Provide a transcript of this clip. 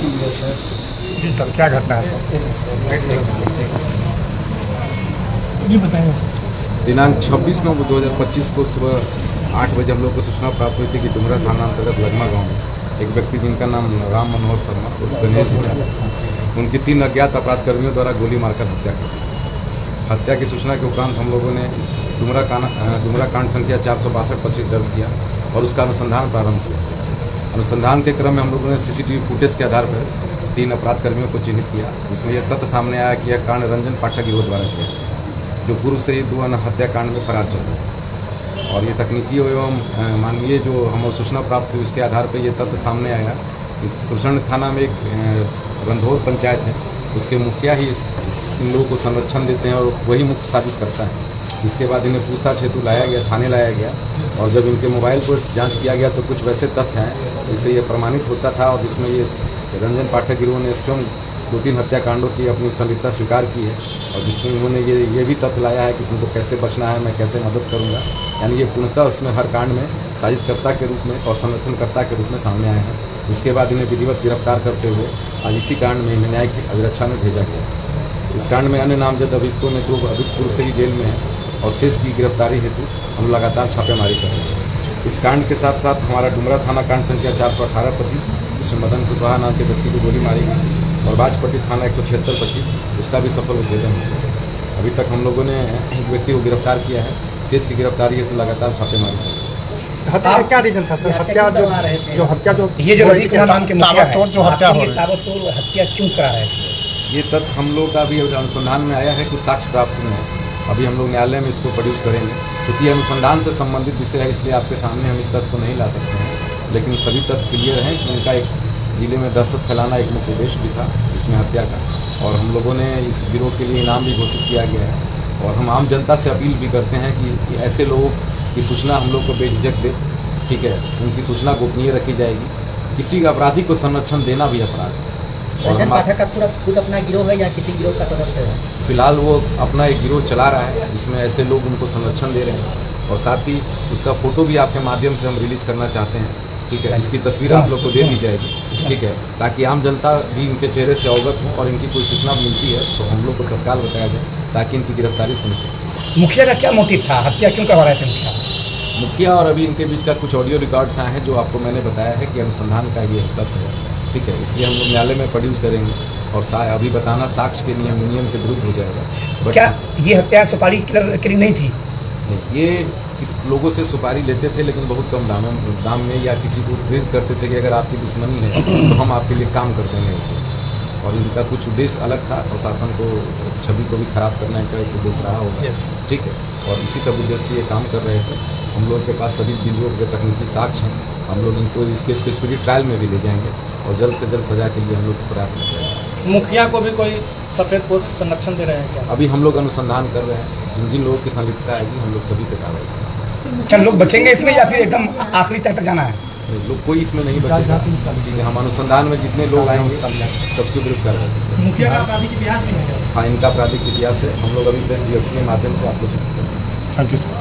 जी sir, क्या घटना है सर? जी बताएंगे सर। दिनांक 26/9/2025 को सुबह 8 बजे हम लोग को सूचना प्राप्त हुई थी कि डुमरा थाना अंतर्गत लगमा गांव में एक व्यक्ति जिनका नाम राम मनोहर शर्मा उर्फ गणेश है, उनकी 3 अज्ञात अपराधकर्मियों द्वारा गोली मारकर हत्या कर दी। हत्या की सूचना के उपरांत हम लोगों ने इस डुमरा कांड संख्या 462/25 दर्ज किया और उसका अनुसंधान प्रारंभ किया। अनुसंधान के क्रम में हम लोगों ने सीसीटीवी फुटेज के आधार पर 3 अपराधकर्मियों को चिन्हित किया, जिसमें यह तथ्य सामने आया कि यह कांड रंजन पाठक गिरोह द्वारा किया, जो पूर्व से ही 2 अन्य हत्याकांड में फरार चल रहे हैं। और ये तकनीकी एवं मानवीय जो हमें सूचना प्राप्त हुई उसके आधार पर यह तथ्य सामने आया कि सुरसंड थाना में एक रंधौर पंचायत है, उसके मुखिया ही इन लोगों को संरक्षण देते हैं और वही मुख्य साजिश करता है। इसके बाद इन्हें पूछताछ हेतु लाया गया, थाने लाया गया और जब इनके मोबाइल पर जांच किया गया तो कुछ वैसे तथ्य हैं जिससे ये प्रमाणित होता था और जिसमें ये रंजन पाठक गिरोह ने स्वयं 2-3 हत्याकांडों की अपनी संलिप्तता स्वीकार की है और जिसमें उन्होंने ये भी तथ्य लाया है कि तुमको कैसे बचना है, मैं कैसे मदद करूंगा। यानी ये पूर्णतः उसमें हर कांड में साजिशकर्ता के रूप में और संरक्षणकर्ता के रूप में सामने आए हैं। जिसके बाद इन्हें विधिवत गिरफ्तार करते हुए आज इसी कांड में इन्हें न्यायिक अभिरक्षा में भेजा गया। इस कांड में अन्य नामजद अभियुक्तों में 2 अभियुक्त पूर्व से ही जेल में है और शेष की गिरफ्तारी हेतु हम लगातार छापेमारी कर रहे हैं। इस कांड के साथ साथ हमारा डुमरा थाना कांड संख्या 418/25 जिसमें मदन कुशवाहा नाम के व्यक्ति को गोली मारी गई और बाजपट्टी थाना 176/25 उसका भी सफल उद्भेदन हो गया। अभी तक हम लोगों ने एक व्यक्ति को गिरफ्तार किया है, शेष की गिरफ्तारी हेतु लगातार छापेमारी चल रही है। हत्या का क्या रीजन था सर? हत्या जो ये जो रवि कुमार नाम के मुखिया है, जो हत्या हो ताबड़तोड़ हत्या क्यों करा रहे थे? ये तथ्य हम लोग का अभी अनुसंधान में आया है, कुछ साक्ष्य प्राप्त हुए हैं। अभी हम लोग न्यायालय में इसको प्रोड्यूस करेंगे क्योंकि अनुसंधान से संबंधित विषय है, इसलिए आपके सामने हम इस तथ्य को नहीं ला सकते हैं। लेकिन सभी तथ्य क्लियर हैं कि उनका एक जिले में दहशत फैलाना एक मुख्य उद्देश्य भी था इसमें हत्या का, और हम लोगों ने इस गिरोह के लिए इनाम भी घोषित किया गया है। और हम आम जनता से अपील भी करते हैं कि ऐसे लोगों की सूचना हम लोग को बेझिझक दे, ठीक है, उनकी सूचना गोपनीय रखी जाएगी। किसी अपराधी को संरक्षण देना भी अपराध है। रंजन पाठक का पूरा खुद अपना गिरोह है या किसी गिरोह का सदस्य है? फिलहाल वो अपना एक गिरोह चला रहा है जिसमें ऐसे लोग उनको संरक्षण दे रहे हैं और साथ ही उसका फोटो भी आपके माध्यम से हम रिलीज करना चाहते हैं, ठीक है। इसकी तस्वीर आप लोग को दे दी जाएगी, ठीक है, ताकि आम जनता भी इनके चेहरे से अवगत हो और इनकी कोई सूचना मिलती है तो हम लोग को तत्काल बताया जाए ताकि इनकी गिरफ्तारी सुनिश्चित। मुखिया का क्या मोटिव था? हत्या क्यों करवा रहे थे मुखिया और अभी इनके बीच का कुछ ऑडियो रिकॉर्ड्स आए हैं जो आपको मैंने बताया है कि अनुसंधान का ये तथ्य है, ठीक है। इसलिए हम लोग न्यायालय में प्रोड्यूस करेंगे और अभी बताना साक्ष्य के नियम के विरुद्ध हो जाएगा। क्या ये हत्या सुपारी के लिए नहीं थी? ये लोगों से सुपारी लेते थे लेकिन बहुत कम दाम में, या किसी को प्रेरित करते थे कि अगर आपकी दुश्मनी है तो हम आपके लिए काम कर देंगे ऐसे। और इनका कुछ उद्देश्य अलग था, प्रशासन को छवि को भी खराब करने का एक उद्देश्य रहा होगा, ठीक है। और इसी सब उद्देश्य से ये काम कर रहे थे। हम लोग के पास सभी बिंदुओं के तकनीकी साक्ष्य हैं, हम लोग इनको इसके स्पेसिफिक ट्रायल में भी ले जाएंगे और जल्द से जल्द सजा के लिए हम लोग प्रयास करेंगे। मुखिया को भी कोई सफेद पोस्ट संरक्षण दे रहे हैं क्या? अभी हम लोग अनुसंधान कर रहे हैं, जिन जिन लोगों की संलिप्तता आएगी हम लोग सभी पे कार्रवाई करेंगे। क्या लोग बचेंगे इसमें या फिर एकदम आखिरी तक जाना है? लोग कोई इसमें नहीं बचेगा, ठीक है। हम अनुसंधान में जितने लोग आएंगे सबके विरुद्ध कार्रवाई करेंगे। मुखिया का आपराधिक इतिहास भी है? हाँ, इनका आपराधिक इतिहास है, हम लोग अभी प्रेस के माध्यम से आपको सूचित करेंगे। Thank you sir.